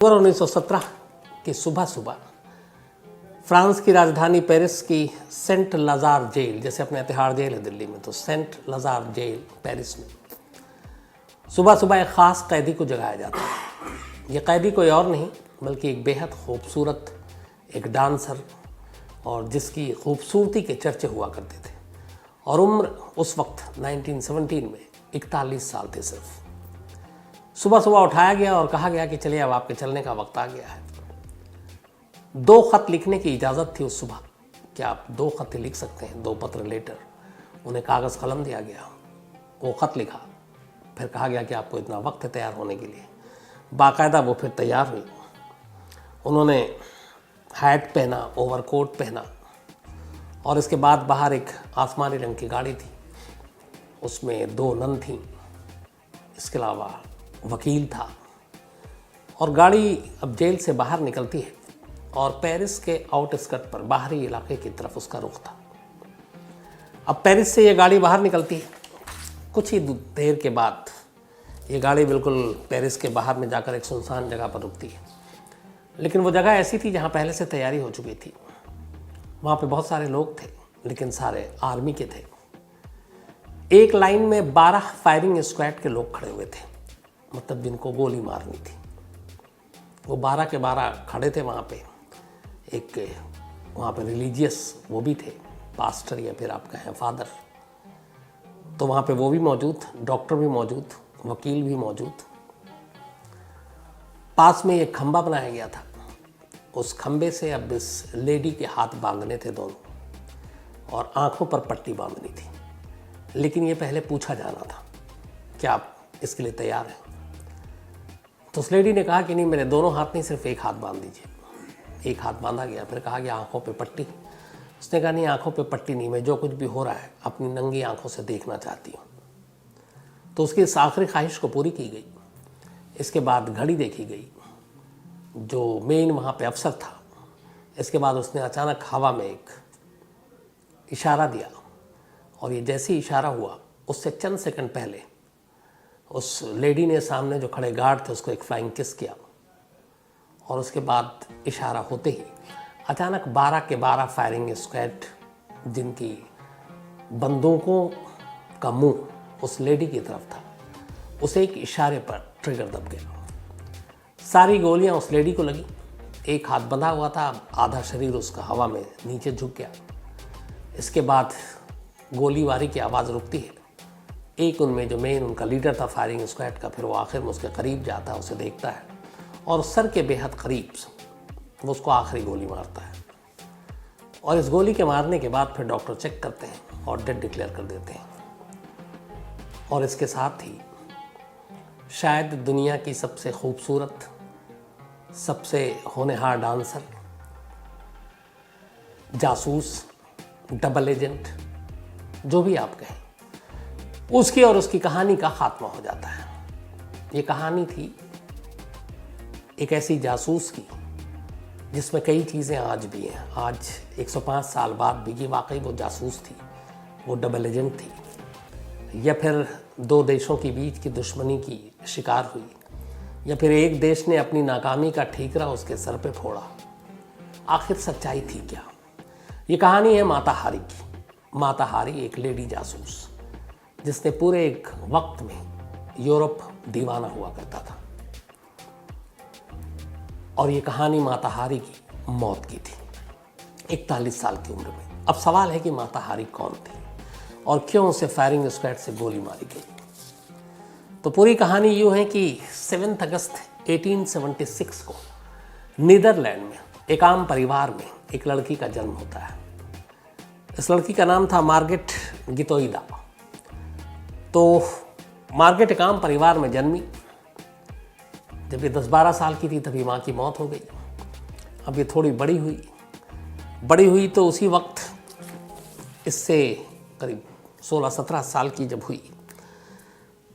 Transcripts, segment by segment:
अक्टूबर 1917 की सुबह सुबह फ्रांस की राजधानी पेरिस की सेंट लाज़ार जेल, जैसे अपने तिहाड़ जेल है दिल्ली में, तो सेंट लाज़ार जेल पेरिस में सुबह सुबह एक ख़ास कैदी को जगाया जाता है। ये कैदी कोई और नहीं बल्कि एक बेहद खूबसूरत एक डांसर, और जिसकी खूबसूरती के चर्चे हुआ करते थे, और उम्र उस वक्त 1917 में 41 साल थे सिर्फ। सुबह सुबह उठाया गया और कहा गया कि चलिए अब आपके चलने का वक्त आ गया है। 2 खत लिखने की इजाज़त थी उस सुबह, क्या आप 2 खत लिख सकते हैं, 2 पत्र लेटर। उन्हें कागज़ कलम दिया गया, वो ख़त लिखा, फिर कहा गया कि आपको इतना वक्त है तैयार होने के लिए। बाकायदा वो फिर तैयार हुई। उन्होंने हैट पहना, ओवरकोट पहना, और इसके बाद बाहर एक आसमानी रंग की गाड़ी थी, उसमें 2 नन थीं, इसके अलावा वकील था, और गाड़ी अब जेल से बाहर निकलती है और पेरिस के आउटस्कर्ट पर बाहरी इलाके की तरफ उसका रुख था। अब पेरिस से ये गाड़ी बाहर निकलती है, कुछ ही देर के बाद ये गाड़ी बिल्कुल पेरिस के बाहर में जाकर एक सुनसान जगह पर रुकती है। लेकिन वो जगह ऐसी थी जहाँ पहले से तैयारी हो चुकी थी। वहाँ पे बहुत सारे लोग थे, लेकिन सारे आर्मी के थे। एक लाइन में 12 फायरिंग स्क्वाड के लोग खड़े हुए थे, मतलब जिनको गोली मारनी थी। वो 12 के 12 खड़े थे वहाँ पे। एक वहाँ पे रिलीजियस वो भी थे, पास्टर या फिर आप कहें फादर, तो वहाँ पे वो भी मौजूद, डॉक्टर भी मौजूद, वकील भी मौजूद। पास में एक खंबा बनाया गया था, उस खंबे से अब इस लेडी के हाथ बांधने थे दोनों, और आंखों पर पट्टी बांधनी थी। लेकिन ये पहले पूछा जाना था, क्या आप इसके लिए तैयार हैं? तो उस लेडी ने कहा कि नहीं, मेरे दोनों हाथ नहीं, सिर्फ एक हाथ बांध दीजिए। एक हाथ बांधा गया, फिर कहा गया आंखों पे पट्टी। उसने कहा नहीं, आंखों पे पट्टी नहीं, मैं जो कुछ भी हो रहा है अपनी नंगी आंखों से देखना चाहती हूँ। तो उसकी इस आखिरी ख्वाहिश को पूरी की गई। इसके बाद घड़ी देखी गई, जो मेन वहाँ पे अफसर था। इसके बाद उसने अचानक हवा में एक इशारा दिया, और ये जैसे ही इशारा हुआ उससे चंद सेकंड पहले उस लेडी ने सामने जो खड़े गार्ड थे उसको एक फ्लाइंग किस किया, और उसके बाद इशारा होते ही अचानक 12 के 12 फायरिंग स्क्वाड, जिनकी बंदूकों का मुंह उस लेडी की तरफ था, उसे एक इशारे पर ट्रिगर दब गया। सारी गोलियां उस लेडी को लगी। एक हाथ बंधा हुआ था, आधा शरीर उसका हवा में नीचे झुक गया। इसके बाद गोलीबारी की आवाज़ रुकती है। एक उनमें जो मेन उनका लीडर था फायरिंग स्क्वाड का, फिर वो आखिर में उसके करीब जाता है, उसे देखता है, और सर के बेहद करीब वो उसको आखिरी गोली मारता है। और इस गोली के मारने के बाद फिर डॉक्टर चेक करते हैं और डेड डिक्लेयर कर देते हैं। और इसके साथ ही शायद दुनिया की सबसे खूबसूरत, सबसे होनहार डांसर, जासूस, डबल एजेंट, जो भी आप कहें, उसकी और उसकी कहानी का खात्मा हो जाता है। ये कहानी थी एक ऐसी जासूस की जिसमें कई चीज़ें आज भी हैं। आज 105 साल बाद भी कि वाकई वो जासूस थी, वो डबल एजेंट थी, या फिर 2 देशों के बीच की दुश्मनी की शिकार हुई, या फिर एक देश ने अपनी नाकामी का ठीकरा उसके सर पे फोड़ा। आखिर सच्चाई थी क्या? ये कहानी है माता हारी की। माता हारी एक लेडी जासूस, जिसने पूरे एक वक्त में यूरोप दीवाना हुआ करता था, और ये कहानी माता हारी की मौत की थी 41 साल की उम्र में। अब सवाल है कि माता हारी कौन थी और क्यों उसे फायरिंग स्क्वाड से गोली मारी गई। तो पूरी कहानी यूँ है कि 7 अगस्त 1876 को नीदरलैंड में एक आम परिवार में एक लड़की का जन्म होता है। इस लड़की का नाम था मार्गरेट गितोइदा। तो मार्गरेट एक आम परिवार में जन्मी। जब ये 10-12 साल की थी तभी माँ की मौत हो गई। अब ये थोड़ी बड़ी हुई तो उसी वक्त, इससे करीब 16-17 साल की जब हुई,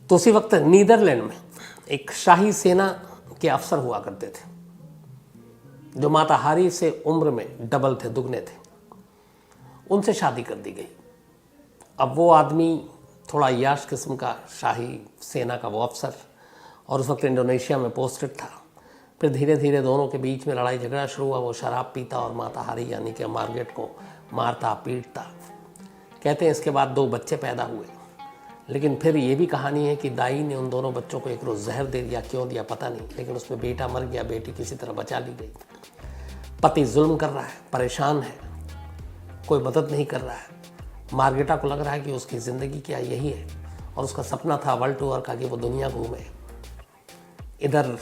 तो उसी वक्त नीदरलैंड में एक शाही सेना के अफसर हुआ करते थे, जो माता हारी से उम्र में डबल थे, दुगने थे। उनसे शादी कर दी गई। अब वो आदमी थोड़ा याश किस्म का, शाही सेना का वो अफसर, और उस वक्त इंडोनेशिया में पोस्टेड था, फिर धीरे धीरे दोनों के बीच में लड़ाई झगड़ा शुरू हुआ। वो शराब पीता और माता हारी यानी कि मार्गरेट को मारता पीटता। कहते हैं इसके बाद 2 बच्चे पैदा हुए, लेकिन फिर ये भी कहानी है कि दाई ने उन दोनों बच्चों को एक रोज़ जहर दे दिया, क्यों दिया पता नहीं, लेकिन उसमें बेटा मर गया, बेटी किसी तरह बचा ली गई। पति जुल्म कर रहा है, परेशान है, कोई मदद नहीं कर रहा है। मार्गरेटा को लग रहा है कि उसकी ज़िंदगी क्या यही है, और उसका सपना था वर्ल्ड टूर का कि वो दुनिया घूमे। इधर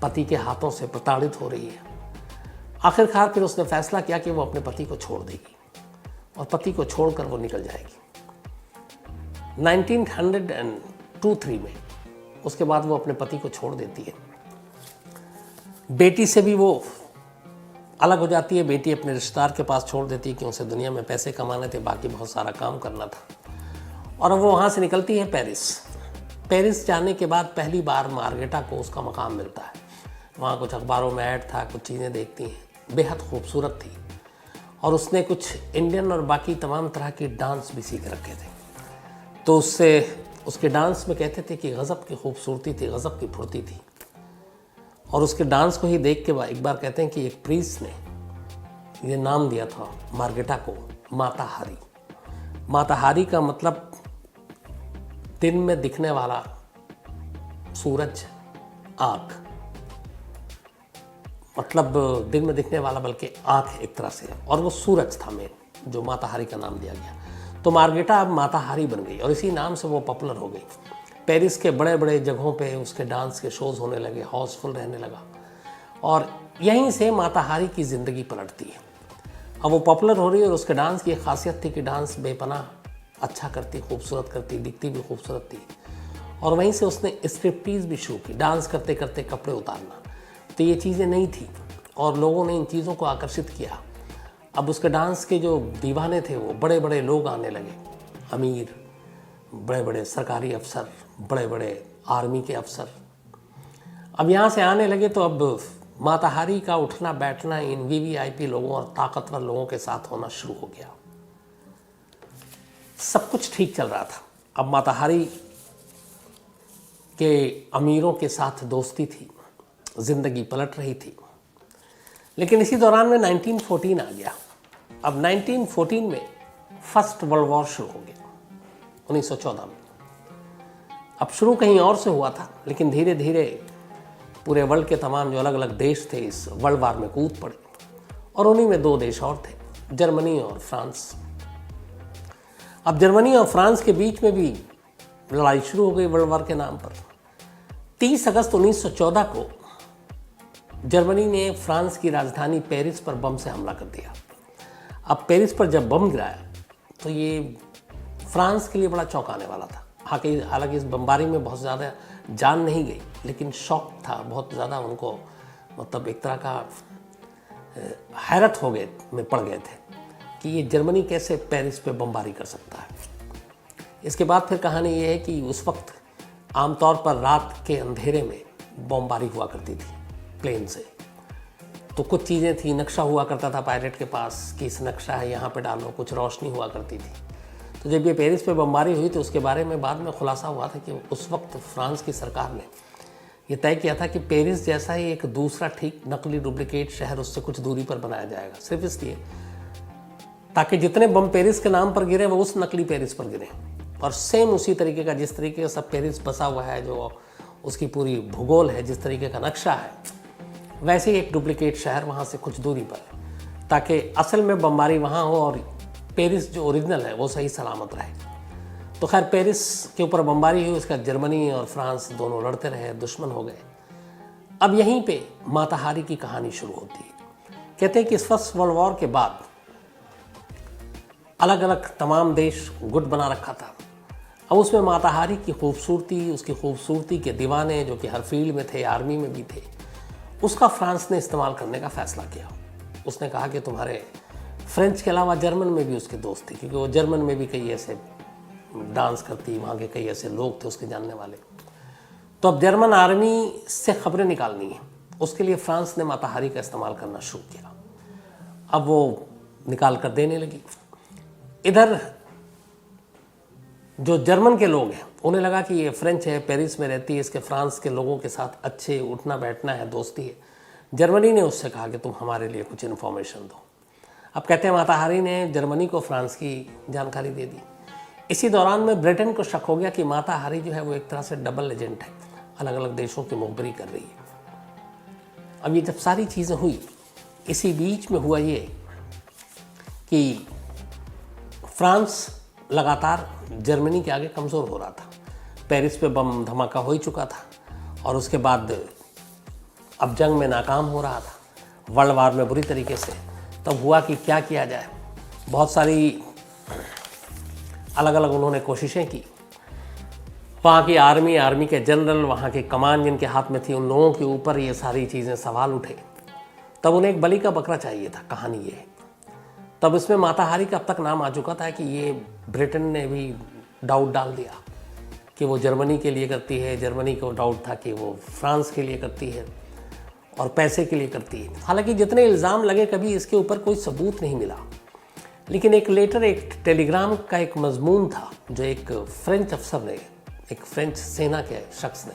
पति के हाथों से प्रताड़ित हो रही है। आखिरकार फिर उसने फैसला किया कि वो अपने पति को छोड़ देगी और पति को छोड़कर वो निकल जाएगी। 1902-3 में उसके बाद वो अपने पति को छोड़ देती है। बेटी से भी वो अलग हो जाती है। बेटी अपने रिश्तेदार के पास छोड़ देती है कि उसे दुनिया में पैसे कमाने थे, बाकी बहुत सारा काम करना था। और अब वो वहाँ से निकलती है पेरिस। पेरिस जाने के बाद पहली बार मार्गरेटा को उसका मकाम मिलता है। वहाँ कुछ अखबारों में ऐड था, कुछ चीज़ें देखती हैं, बेहद खूबसूरत थी। और उसने कुछ इंडियन और बाकी तमाम तरह की डांस भी सीख रखे थे। तो उसके डांस में कहते थे कि गज़ब की खूबसूरती थी, गज़ब की फुर्ती थी। और उसके डांस को ही देख के एक बार कहते हैं कि एक प्रीस्ट ने ये नाम दिया था मार्गरेटा को, माता हारी। माता हारी का मतलब दिन में दिखने वाला सूरज, आँख, मतलब दिन में दिखने वाला बल्कि आँख एक तरह से, और वो सूरज था मेन, जो माता हारी का नाम दिया गया। तो मार्गरेटा अब माता हारी बन गई और इसी नाम से वो पॉपुलर हो गई। पेरिस के बड़े बड़े जगहों पे उसके डांस के शोज़ होने लगे, हाउसफुल रहने लगा, और यहीं से माता हारी की ज़िंदगी पलटती है। अब वो पॉपुलर हो रही है और उसके डांस की एक खासियत थी कि डांस बेपनाह अच्छा करती, खूबसूरत करती, दिखती भी खूबसूरत थी। और वहीं से उसने स्ट्रिपटीज़ भी शुरू की, डांस करते करते कपड़े उतारना। तो ये चीज़ें नहीं थी और लोगों ने इन चीज़ों को आकर्षित किया। अब उसके डांस के जो दीवाने थे वो बड़े बड़े लोग आने लगे, अमीर, बड़े बड़े सरकारी अफसर, बड़े बड़े आर्मी के अफसर अब यहाँ से आने लगे। तो अब माता हारी का उठना बैठना इन वीवीआईपी लोगों और ताकतवर लोगों के साथ होना शुरू हो गया। सब कुछ ठीक चल रहा था। अब माता हारी के अमीरों के साथ दोस्ती थी, जिंदगी पलट रही थी। लेकिन इसी दौरान में 1914 आ गया। अब 1914 में फर्स्ट वर्ल्ड वॉर शुरू हो गया, 1914 में। अब शुरू कहीं और से हुआ था, लेकिन धीरे धीरे पूरे वर्ल्ड के तमाम जो अलग अलग देश थे इस वर्ल्ड वार में कूद पड़े, और उन्हीं में 2 देश और थे, जर्मनी और फ्रांस। अब जर्मनी और फ्रांस के बीच में भी लड़ाई शुरू हो गई वर्ल्ड वार के नाम पर। 30 अगस्त 1914 को जर्मनी ने फ्रांस की राजधानी पेरिस पर बम से हमला कर दिया। अब पेरिस पर जब बम गिराया तो ये फ्रांस के लिए बड़ा चौंकाने वाला था। हालांकि इस बमबारी में बहुत ज़्यादा जान नहीं गई, लेकिन शॉक था बहुत ज़्यादा उनको, मतलब एक तरह का हैरत हो गए में पड़ गए थे कि ये जर्मनी कैसे पेरिस पे बमबारी कर सकता है। इसके बाद फिर कहानी ये है कि उस वक्त आमतौर पर रात के अंधेरे में बमबारी हुआ करती थी प्लेन से। तो कुछ चीज़ें थी, नक्शा हुआ करता था पायलट के पास कि इस नक्शा है यहाँ पे डालो, कुछ रोशनी हुआ करती थी। तो जब ये पेरिस पे बमबारी हुई तो उसके बारे में बाद में खुलासा हुआ था कि उस वक्त फ्रांस की सरकार ने ये तय किया था कि पेरिस जैसा ही एक दूसरा ठीक नकली डुप्लीकेट शहर उससे कुछ दूरी पर बनाया जाएगा, सिर्फ इसलिए ताकि जितने बम पेरिस के नाम पर गिरे वो उस नकली पेरिस पर गिरे, और सेम उसी तरीके का जिस तरीके का सब पेरिस बसा हुआ है, जो उसकी पूरी भूगोल है, जिस तरीके का नक्शा है, वैसे ही एक डुप्लीकेट शहर वहाँ से कुछ दूरी पर, ताकि असल में बमबारी वहाँ हो और पेरिस जो ओरिजिनल है वो सही सलामत रहे। तो खैर पेरिस के ऊपर बमबारी हुई, उसका जर्मनी और फ्रांस दोनों लड़ते रहे, दुश्मन हो गए। अब यहीं पे माता हारी की कहानी शुरू होती है। कहते हैं कि इस फर्स्ट वर्ल्ड वॉर के बाद अलग अलग तमाम देश गुट बना रखा था। अब उसमें माता हारी की खूबसूरती, उसकी खूबसूरती के दीवाने जो कि हर फील्ड में थे, आर्मी में भी थे, उसका फ्रांस ने इस्तेमाल करने का फ़ैसला किया। उसने कहा कि तुम्हारे फ्रेंच के अलावा जर्मन में भी उसके दोस्त थे, क्योंकि वो जर्मन में भी कई ऐसे डांस करती, वहाँ के कई ऐसे लोग थे उसके जानने वाले। तो अब जर्मन आर्मी से खबरें निकालनी है, उसके लिए फ्रांस ने माता हारी का इस्तेमाल करना शुरू किया। अब वो निकाल कर देने लगी। इधर जो जर्मन के लोग हैं उन्हें लगा कि ये फ्रेंच है, पेरिस में रहती है, इसके फ्रांस के लोगों के साथ अच्छे उठना बैठना है, दोस्ती है, जर्मनी ने उससे कहा कि तुम हमारे लिए कुछ इन्फॉर्मेशन दो। अब कहते हैं माता हारी ने जर्मनी को फ्रांस की जानकारी दे दी। इसी दौरान में ब्रिटेन को शक हो गया कि माता हारी जो है वो एक तरह से डबल एजेंट है, अलग अलग देशों की मुखबरी कर रही है। अब ये जब सारी चीज़ें हुई, इसी बीच में हुआ ये कि फ्रांस लगातार जर्मनी के आगे कमज़ोर हो रहा था। पेरिस पे बम धमाका हो ही चुका था और उसके बाद अब जंग में नाकाम हो रहा था, वर्ल्ड वार में बुरी तरीके से। तब हुआ कि क्या किया जाए। बहुत सारी अलग अलग उन्होंने कोशिशें की। वहाँ की आर्मी के जनरल, वहाँ की कमान जिनके हाथ में थी, उन लोगों के ऊपर ये सारी चीज़ें सवाल उठे। तब उन्हें एक बलि का बकरा चाहिए था। कहानी ये है। तब इसमें माता हारी का अब तक नाम आ चुका था कि ये ब्रिटेन ने भी डाउट डाल दिया कि वो जर्मनी के लिए करती है, जर्मनी को डाउट था कि वो फ्रांस के लिए करती है और पैसे के लिए करती है। हालांकि जितने इल्ज़ाम लगे कभी इसके ऊपर कोई सबूत नहीं मिला। लेकिन एक टेलीग्राम का एक मजमून था जो एक फ्रेंच अफसर ने, एक फ्रेंच सेना के शख्स ने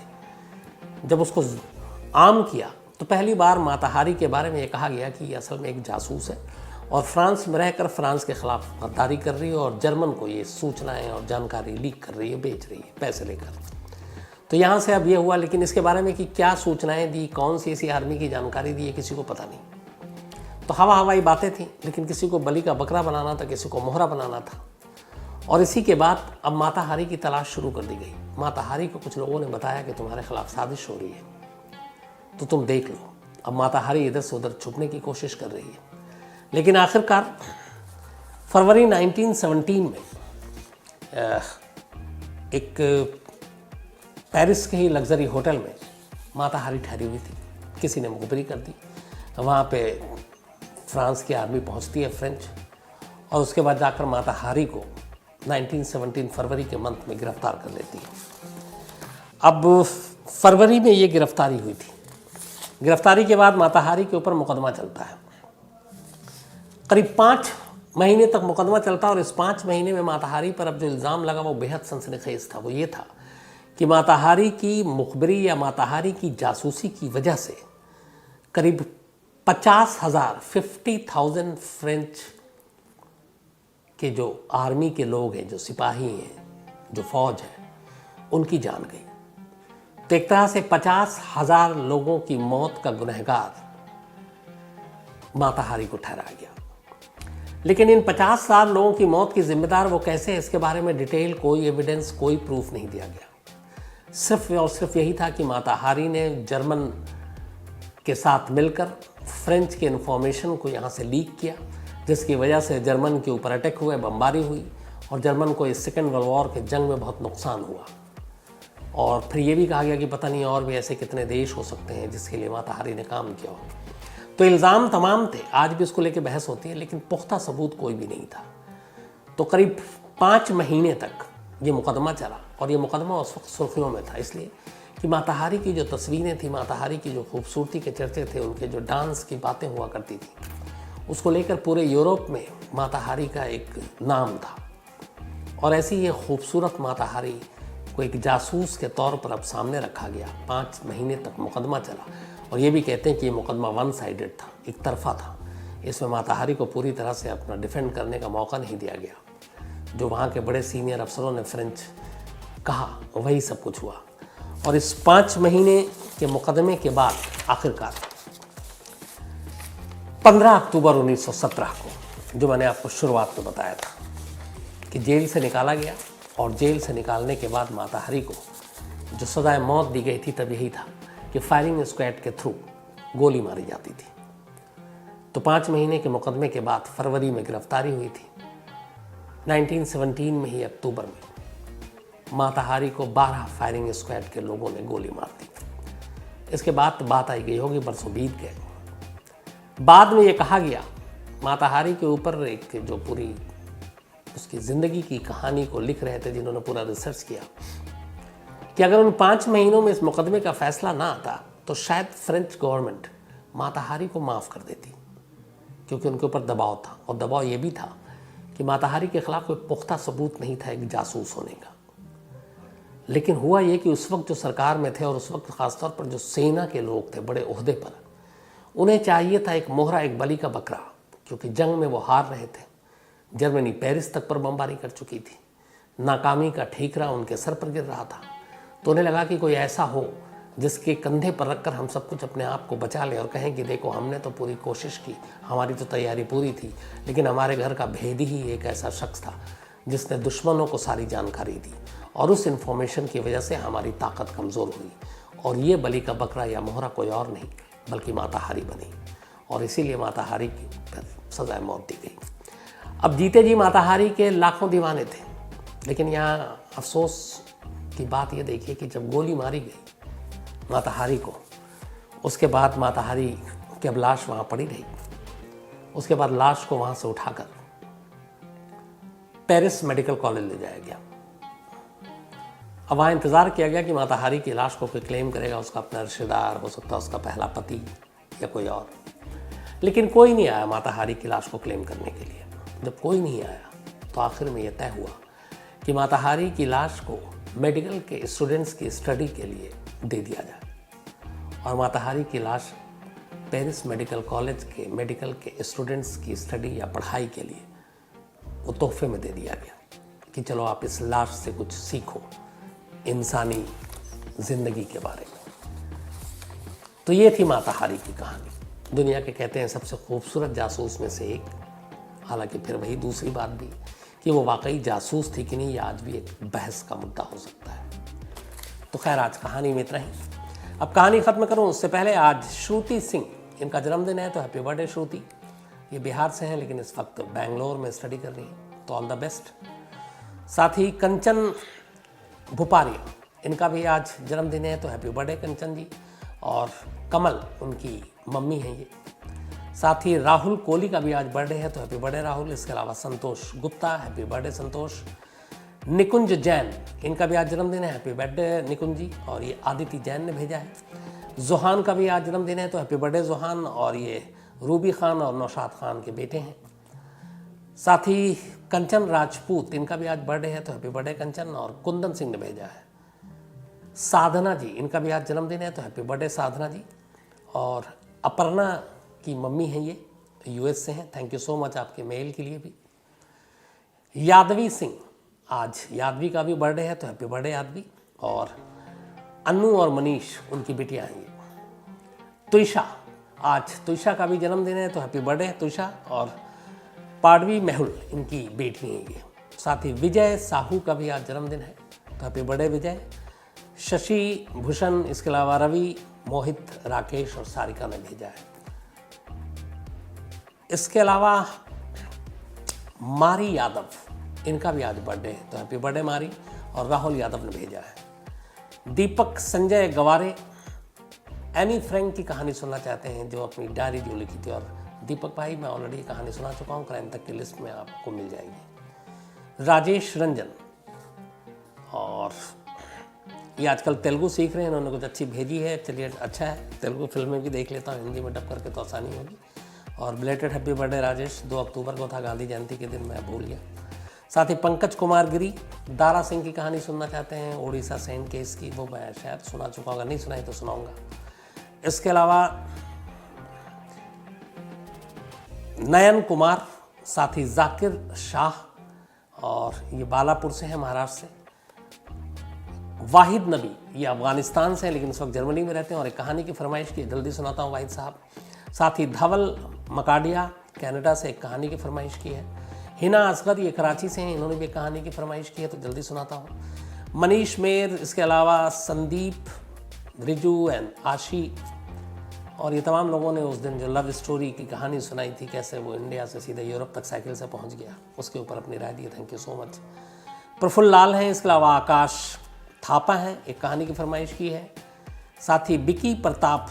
जब उसको आम किया तो पहली बार माता हारी के बारे में ये कहा गया कि ये असल में एक जासूस है और फ्रांस में रहकर फ्रांस के खिलाफ गद्दारी कर रही है और जर्मन को ये सूचनाएं और जानकारी लीक कर रही है, बेच रही है पैसे लेकर। तो यहाँ से अब ये हुआ। लेकिन इसके बारे में कि क्या सूचनाएं दी, कौन सी ऐसी आर्मी की जानकारी दी है, किसी को पता नहीं। तो हवाई बातें थी, लेकिन किसी को बलि का बकरा बनाना था, किसी को मोहरा बनाना था। और इसी के बाद अब माता हारी की तलाश शुरू कर दी गई। माता हारी को कुछ लोगों ने बताया कि तुम्हारे खिलाफ साजिश हो रही है, तो तुम देख लो। अब माता हारी इधर से उधर छुपने की कोशिश कर रही है। लेकिन आखिरकार फरवरी 1917 में एक पेरिस के ही लग्जरी होटल में माता हारी ठहरी हुई थी। किसी ने मुखबरी कर दी। वहाँ पे फ्रांस की आर्मी पहुँचती है, फ्रेंच, और उसके बाद जाकर माता हारी को 1917 फरवरी के मंथ में गिरफ्तार कर लेती है। अब फरवरी में ये गिरफ्तारी हुई थी। गिरफ्तारी के बाद माता हारी के ऊपर मुकदमा चलता है। करीब 5 महीने तक मुकदमा चलता है और इस 5 महीने में माता हारी पर अब जो इल्ज़ाम लगा वो बेहद सनसनीखेज था। वो ये था कि माता हारी की मुखबरी या माता हारी की जासूसी की वजह से करीब 50,000 फ्रेंच के जो आर्मी के लोग हैं, जो सिपाही हैं, जो फौज है, उनकी जान गई। तो एक तरह से 50,000 लोगों की मौत का गुनहगार माता हारी को ठहराया गया। लेकिन इन 50,000 लोगों की मौत की जिम्मेदार वो कैसे है, इसके बारे में डिटेल कोई एविडेंस, कोई प्रूफ नहीं दिया गया। सिर्फ और सिर्फ यही था कि माता हारी ने जर्मन के साथ मिलकर फ्रेंच के इन्फॉर्मेशन को यहाँ से लीक किया, जिसकी वजह से जर्मन के ऊपर अटैक हुए, बमबारी हुई और जर्मन को इस सेकेंड वर्ल्ड वॉर के जंग में बहुत नुकसान हुआ। और फिर ये भी कहा गया कि पता नहीं और भी ऐसे कितने देश हो सकते हैं जिसके लिए माता हारी ने काम किया हो। तो इल्ज़ाम तमाम थे, आज भी उसको लेकर बहस होती है, लेकिन पुख्ता सबूत कोई भी नहीं था। तो करीब 5 महीने तक ये मुकदमा चला और ये मुकदमा उस वक्त सुर्खियों में था, इसलिए कि माता हारी की जो तस्वीरें थी, माता हारी की जो खूबसूरती के चर्चे थे, उनके जो डांस की बातें हुआ करती थी, उसको लेकर पूरे यूरोप में माता हारी का एक नाम था। और ऐसी ये खूबसूरत माता हारी को एक जासूस के तौर पर अब सामने रखा गया। 5 महीने तक मुकदमा चला और ये भी कहते हैं कि ये मुकदमा वन साइडेड था, एक तरफा था। इसमें माता हारी को पूरी तरह से अपना डिफेंड करने का मौका नहीं दिया गया। जो वहाँ के बड़े सीनियर अफसरों ने फ्रेंच कहा वही सब कुछ हुआ। और इस 5 महीने के मुकदमे के बाद आखिरकार 15 अक्टूबर 1917 को, जो मैंने आपको शुरुआत में बताया था, कि जेल से निकाला गया। और जेल से निकालने के बाद माता हारी को जो सजाए मौत दी गई थी तब यही था कि फायरिंग स्क्वाड के थ्रू गोली मारी जाती थी। तो 5 महीने के मुकदमे के बाद फरवरी में गिरफ्तारी हुई थी। 1917 में ही अक्टूबर में माता हारी को 12 फायरिंग स्क्वाड के लोगों ने गोली मार दी। इसके बाद बात आई गई होगी, बरसों बीत गए। बाद में ये कहा गया माता हारी के ऊपर एक जो पूरी उसकी ज़िंदगी की कहानी को लिख रहे थे, जिन्होंने पूरा रिसर्च किया, कि अगर उन 5 महीनों में इस मुकदमे का फैसला ना आता तो शायद फ्रेंच गवर्नमेंट माता हारी को माफ़ कर देती, क्योंकि उनके ऊपर दबाव था। और दबाव ये भी था कि माता हारी के खिलाफ कोई पुख्ता सबूत नहीं था एक जासूस होने का। लेकिन हुआ ये कि उस वक्त जो सरकार में थे और उस वक्त ख़ासतौर पर जो सेना के लोग थे बड़े ओहदे पर, उन्हें चाहिए था एक मोहरा, एक बलि का बकरा, क्योंकि जंग में वो हार रहे थे। जर्मनी पेरिस तक पर बमबारी कर चुकी थी, नाकामी का ठीकरा उनके सर पर गिर रहा था। तो उन्हें लगा कि कोई ऐसा हो जिसके कंधे पर रखकर हम सब कुछ अपने आप को बचा लें और कहें कि देखो हमने तो पूरी कोशिश की, हमारी तो तैयारी पूरी थी, लेकिन हमारे घर का भेदी ही एक ऐसा शख्स था जिसने दुश्मनों को सारी जानकारी दी और उस इन्फॉर्मेशन की वजह से हमारी ताकत कमज़ोर हुई और ये बलि का बकरा या मोहरा कोई और नहीं बल्कि माता हारी बनी और इसीलिए माता हारी की सज़ाए मौत दी गई। अब जीते जी माता हारी के लाखों दीवाने थे, लेकिन यहाँ अफसोस की बात ये देखिए कि जब गोली मारी गई माता हारी को, उसके बाद माता हारी की अब लाश वहाँ पड़ी रही। उसके बाद लाश को वहाँ से उठाकर पेरिस मेडिकल कॉलेज ले जाया गया। अब वहाँ इंतज़ार किया गया कि माता हारी की लाश को कोई क्लेम करेगा, उसका अपना रिश्तेदार, हो सकता है उसका पहला पति या कोई और, लेकिन कोई नहीं आया माता हारी की लाश को क्लेम करने के लिए। जब कोई नहीं आया तो आखिर में यह तय हुआ कि माता हारी की लाश को मेडिकल के स्टूडेंट्स की स्टडी के लिए दे दिया जाए और माता हारी की लाश पेरिस मेडिकल कॉलेज के मेडिकल के स्टूडेंट्स की स्टडी या पढ़ाई के लिए वो तोहफे में दे दिया गया कि चलो आप इस लाश से कुछ सीखो इंसानी ज़िंदगी के बारे में। तो ये थी माता हारी की कहानी, दुनिया के कहते हैं सबसे खूबसूरत जासूस में से एक। हालांकि फिर वही दूसरी बात भी कि वो वाकई जासूस थी कि नहीं, ये आज भी एक बहस का मुद्दा हो सकता है। तो खैर आज कहानी में इतना ही। अब कहानी ख़त्म करूं उससे पहले आज श्रुति सिंह, इनका जन्मदिन है, तो हैप्पी बर्थडे श्रुति। ये बिहार से हैं लेकिन इस वक्त बेंगलोर में स्टडी कर रही हैं, तो ऑल द बेस्ट। साथ ही कंचन भुपारिया, इनका भी आज जन्मदिन है, तो हैप्पी बर्थडे कंचन जी। और कमल उनकी मम्मी हैं ये। साथ ही राहुल कोहली का भी आज बर्थडे है, तो हैप्पी बर्थडे राहुल। इसके अलावा संतोष गुप्ता, हैप्पी बर्थडे संतोष। निकुंज जैन, इनका भी आज जन्मदिन है, हैप्पी बर्थडे निकुंज जी। और ये आदिति जैन ने भेजा है। जोहान का भी आज जन्मदिन है, तो हैप्पी बर्थडे जोहान। और ये रूबी खान और नौशाद खान के बेटे हैं। साथ ही कंचन राजपूत, इनका भी आज बर्थडे है, तो हैप्पी बर्थडे कंचन। और कुंदन सिंह ने भेजा है। साधना जी, इनका भी आज जन्मदिन है, तो हैप्पी बर्थडे साधना जी। और अपर्णा की मम्मी हैं ये, यूएस से हैं, थैंक यू सो मच आपके मेल के लिए भी। यादवी सिंह, आज यादवी का भी बर्थडे है, तो हैप्पी बर्थडे यादवी। और अन्नू और मनीष उनकी बेटियां हैं ये। तुषा, आज तुषा का भी जन्मदिन है, तो हैप्पी बर्थडे तुषा। और पाडवी मेहुल, इनकी बेटी हैं ये। साथ ही विजय साहू का भी आज जन्मदिन है, तो हैप्पी बर्थडे विजय। शशि भूषण, इसके अलावा रवि, मोहित, राकेश और सारिका ने भेजा है। इसके अलावा मारी यादव, इनका भी आज बर्थडे है, तो हैप्पी बर्थडे मारी। और राहुल यादव ने भेजा है। दीपक संजय गवारे एनी फ्रैंक की कहानी सुनना चाहते हैं, जो अपनी डायरी जो लिखी थी। और दीपक भाई मैं ऑलरेडी कहानी सुना चुका हूँ, क्राइम तक की लिस्ट में आपको मिल जाएगी। राजेश रंजन, और ये आजकल तेलुगु सीख रहे हैं, इन्होंने कुछ अच्छी भेजी है, चलिए अच्छा है। तेलुगु फिल्में भी देख लेता हूँ, हिंदी में डब करके तो आसानी होगी। और बिलेटेड हैप्पी बर्थडे राजेश, 2 अक्टूबर को था गांधी जयंती के दिन, मैं भूल गया। साथ ही पंकज कुमार गिरी, दारा सिंह की कहानी सुनना चाहते हैं, ओडिशा सैंड केस की, वो मैं शायद सुना चुका होगा, नहीं सुनाई तो सुनाऊंगा। इसके अलावा नयन कुमार, साथ ही जाकिर शाह, और ये बालापुर से हैं, महाराष्ट्र से। वाहिद नबी, ये अफगानिस्तान से हैं लेकिन इस वक्त जर्मनी में रहते हैं, और एक कहानी की फरमाइश की, जल्दी सुनाता हूँ वाहिद साहब। साथ ही धवल मकाडिया, कनाडा से एक कहानी की फरमाइश की है। हिना असगर, ये कराची से हैं, इन्होंने भी एक कहानी की फरमाइश की है, तो जल्दी सुनाता हूँ। मनीष मेर, इसके अलावा संदीप, रिजू एंड आशी, और ये तमाम लोगों ने उस दिन जो लव स्टोरी की कहानी सुनाई थी, कैसे वो इंडिया से सीधे यूरोप तक साइकिल से पहुंच गया, उसके ऊपर अपनी राय दी, thank you so much. Prafull Lal हैं, इसके अलावा आकाश थापा हैं, एक कहानी की फरमाइश की है। साथ ही बिकी प्रताप,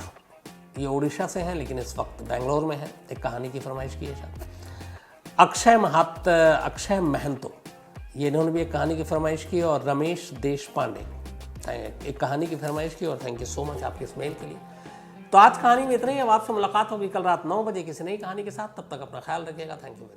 ये उड़ीसा से हैं लेकिन इस वक्त बेंगलोर में है, एक कहानी की फरमाइश की है। अक्षय महंतो, ये इन्होंने भी एक कहानी की फरमाइश की। और रमेश देश पांडे, एक कहानी की फरमाइश की, और थैंक यू सो मच आपके इस मेल के लिए। तो आज कहानी में इतना ही। अब आपसे मुलाकात होगी कल रात 9 बजे किसी नई कहानी के साथ, तब तक अपना ख्याल रखिएगा, थैंक यू।